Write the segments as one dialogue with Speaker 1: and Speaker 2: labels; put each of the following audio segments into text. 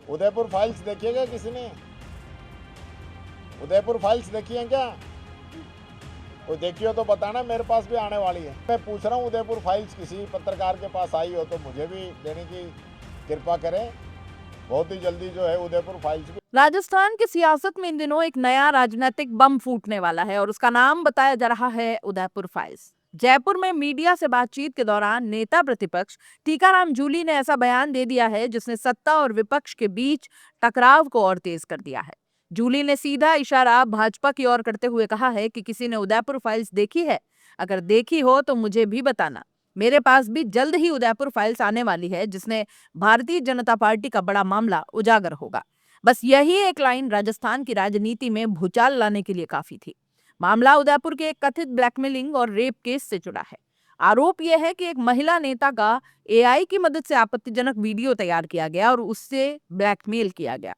Speaker 1: Udaipur files देखिएगा किसी ने? उदयपुर फाइल्स देखी हैं क्या? वो देखी हो तो बताना, मेरे पास भी आने वाली है। मैं पूछ रहा हूँ उदयपुर फाइल्स किसी पत्रकार के पास आई हो तो मुझे भी देने की कृपा करें। बहुत ही जल्दी जो है उदयपुर फाइल्स भी।
Speaker 2: राजस्थान की सियासत में इन दिनों एक नया राजनीतिक बम फूटने वाला है और उसका नाम बताया जा रहा है उदयपुर फाइल्स। जयपुर में मीडिया से बातचीत के दौरान नेता प्रतिपक्ष टीकाराम जूली ने ऐसा बयान दे दिया है जिसने सत्ता और विपक्ष के बीच टकराव को और तेज कर दिया है। जूली ने सीधा इशारा भाजपा की ओर करते हुए कहा है कि किसी ने उदयपुर फाइल्स देखी है? अगर देखी हो तो मुझे भी बताना। मेरे पास भी जल्द ही उदयपुर फाइल्स आने वाली है जिसने भारतीय जनता पार्टी का बड़ा मामला उजागर होगा। बस यही एक लाइन राजस्थान की राजनीति में भूचाल लाने के लिए काफी थी। मामला उदयपुर के एक कथित ब्लैकमेलिंग और रेप केस से जुड़ा है। आरोप यह है कि एक महिला नेता का एआई की मदद से आपत्तिजनक वीडियो तैयार किया गया और उससे ब्लैकमेल किया गया।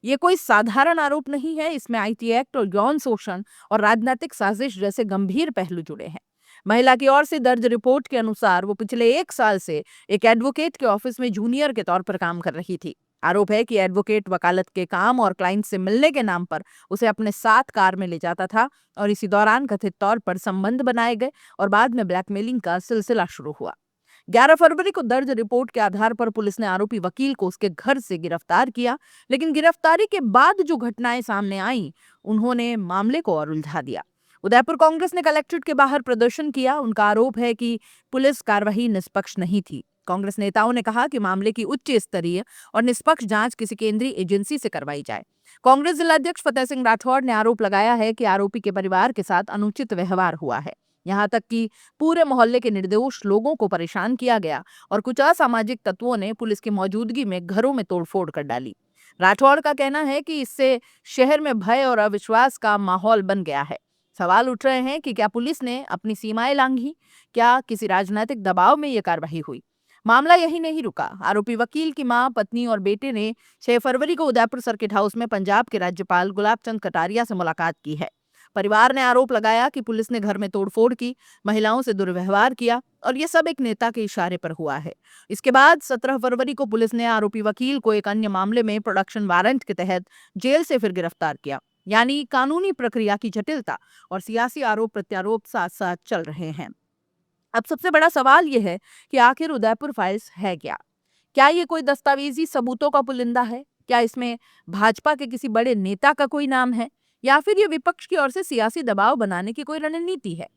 Speaker 2: ये कोई साधारण आरोप नहीं है, इसमें आईटी एक्ट और यौन शोषण और राजनीतिक साजिश जैसे गंभीर पहलू जुड़े हैं। महिला की ओर से दर्ज रिपोर्ट के अनुसार वो पिछले 1 साल से एक एडवोकेट के ऑफिस में जूनियर के तौर पर काम कर रही थी। आरोप है कि एडवोकेट वकालत के काम और क्लाइंट से मिलने के नाम पर उसे अपने साथ कार में ले जाता था और इसी दौरान कथित तौर पर संबंध बनाए गए और बाद में ब्लैकमेलिंग का सिलसिला शुरू हुआ। 11 फरवरी को दर्ज रिपोर्ट के आधार पर पुलिस ने आरोपी वकील को उसके घर से गिरफ्तार किया, लेकिन गिरफ्तारी के बाद जो घटनाएं सामने आईं, उन्होंने मामले को और उलझा दिया। उदयपुर कांग्रेस ने कलेक्ट्रेट के बाहर प्रदर्शन किया। उनका आरोप है कि पुलिस कार्रवाई निष्पक्ष नहीं थी। कांग्रेस नेताओं ने कहा कि मामले की उच्च स्तरीय और निष्पक्ष जांच किसी केंद्रीय एजेंसी से करवाई जाए। कांग्रेस जिलाध्यक्ष फतेह सिंह राठौड़ ने आरोप लगाया है कि आरोपी के परिवार के साथ अनुचित व्यवहार हुआ है। यहाँ तक कि पूरे मोहल्ले के निर्दोष लोगों को परेशान किया गया और कुछ असामाजिक तत्वों ने पुलिस की मौजूदगी में घरों में तोड़फोड़ कर डाली। राठौड़ का कहना है कि इससे शहर में भय और अविश्वास का माहौल बन गया है। सवाल उठ रहे हैं कि क्या पुलिस ने अपनी सीमाएं लांघी? क्या किसी राजनीतिक दबाव में यह कार्रवाई हुई? मामला यही नहीं रुका। आरोपी वकील की मां, पत्नी और बेटे ने 6 फरवरी को उदयपुर सर्किट हाउस में पंजाब के राज्यपाल गुलाब चंद कटारिया से मुलाकात की है। परिवार ने आरोप लगाया कि पुलिस ने घर में तोड़फोड़ की, महिलाओं से दुर्व्यवहार किया और ये सब एक नेता के इशारे पर हुआ है। इसके बाद 17 फरवरी को पुलिस ने आरोपी वकील को एक अन्य मामले में प्रोडक्शन वारंट के तहत जेल से फिर गिरफ्तार किया। यानी कानूनी प्रक्रिया की जटिलता और सियासी आरोप प्रत्यारोप साथ साथ चल रहे हैं। अब सबसे बड़ा सवाल यह है कि आखिर उदयपुर फाइल्स है क्या? क्या ये कोई दस्तावेजी सबूतों का पुलिंदा है? क्या इसमें भाजपा के किसी बड़े नेता का कोई नाम है? या फिर ये विपक्ष की ओर से सियासी दबाव बनाने की कोई रणनीति है?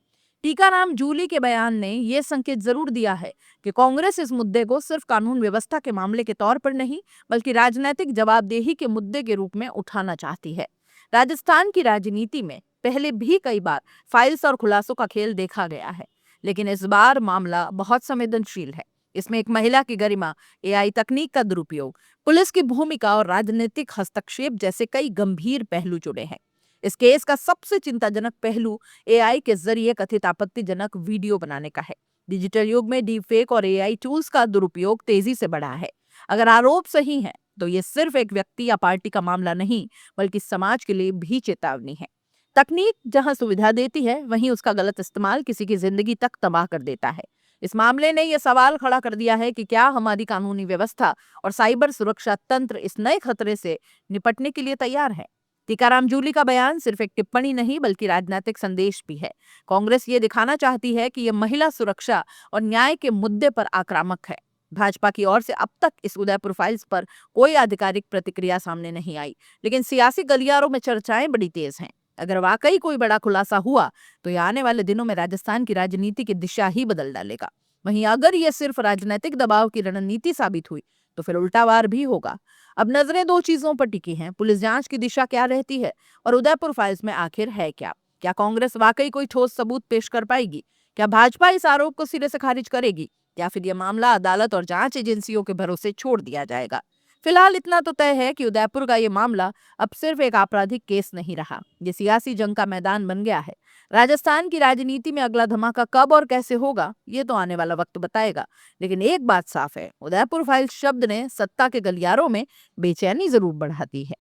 Speaker 2: टीकाराम जूली के बयान ने यह संकेत जरूर दिया है कि कांग्रेस इस मुद्दे को सिर्फ कानून व्यवस्था के मामले के तौर पर नहीं, बल्कि राजनीतिक जवाबदेही के मुद्दे के रूप में उठाना चाहती है। राजस्थान की राजनीति में पहले भी कई बार फाइल्स और खुलासों का खेल देखा गया है, लेकिन इस बार मामला बहुत संवेदनशील है। इसमें एक महिला की गरिमा, एआई तकनीक का दुरुपयोग, पुलिस की भूमिका और राजनीतिक हस्तक्षेप जैसे कई गंभीर पहलू जुड़े हैं। इस केस का सबसे चिंताजनक पहलू एआई के जरिए कथित आपत्तिजनक वीडियो बनाने का है। डिजिटल युग में डीप फेक और एआई टूल्स का दुरुपयोग तेजी से बढ़ा है। अगर आरोप सही है तो ये सिर्फ एक व्यक्ति या पार्टी का मामला नहीं, बल्कि समाज के लिए भी चेतावनी है। तकनीक जहां सुविधा देती है, वहीं उसका गलत इस्तेमाल किसी की जिंदगी तक तबाह कर देता है। इस मामले ने यह सवाल खड़ा कर दिया है कि क्या हमारी कानूनी व्यवस्था और साइबर सुरक्षा तंत्र इस नए खतरे से निपटने के लिए तैयार है? टीकाराम जूली का बयान सिर्फ एक टिप्पणी नहीं, बल्कि राजनीतिक संदेश भी है। कांग्रेस ये दिखाना चाहती है कि यह महिला सुरक्षा और न्याय के मुद्दे पर आक्रामक है। भाजपा की ओर से अब तक इस उदयपुर फाइल्स पर कोई आधिकारिक प्रतिक्रिया सामने नहीं आई, लेकिन सियासी गलियारों में चर्चाएं बड़ी तेज हैं। अगर वाकई कोई बड़ा खुलासा हुआ तो यह आने वाले दिनों में राजस्थान की राजनीति की दिशा ही बदल डालेगा। वहीं अगर यह सिर्फ राजनीतिक दबाव की रणनीति साबित हुई तो फिर उल्टा वार भी होगा। अब नजरें दो चीजों पर टिकी हैं, पुलिस जांच की दिशा क्या रहती है और उदयपुर फाइल्स में आखिर है क्या? क्या कांग्रेस वाकई कोई ठोस सबूत पेश कर पाएगी? क्या भाजपा इस आरोप को सिरे से खारिज करेगी, या फिर यह मामला अदालत और जांच एजेंसियों के भरोसे छोड़ दिया जाएगा? फिलहाल इतना तो तय है कि उदयपुर का ये मामला अब सिर्फ एक आपराधिक केस नहीं रहा, ये सियासी जंग का मैदान बन गया है। राजस्थान की राजनीति में अगला धमाका कब और कैसे होगा, ये तो आने वाला वक्त बताएगा। लेकिन एक बात साफ है, उदयपुर फाइल्स शब्द ने सत्ता के गलियारों में बेचैनी जरूर बढ़ा दी है।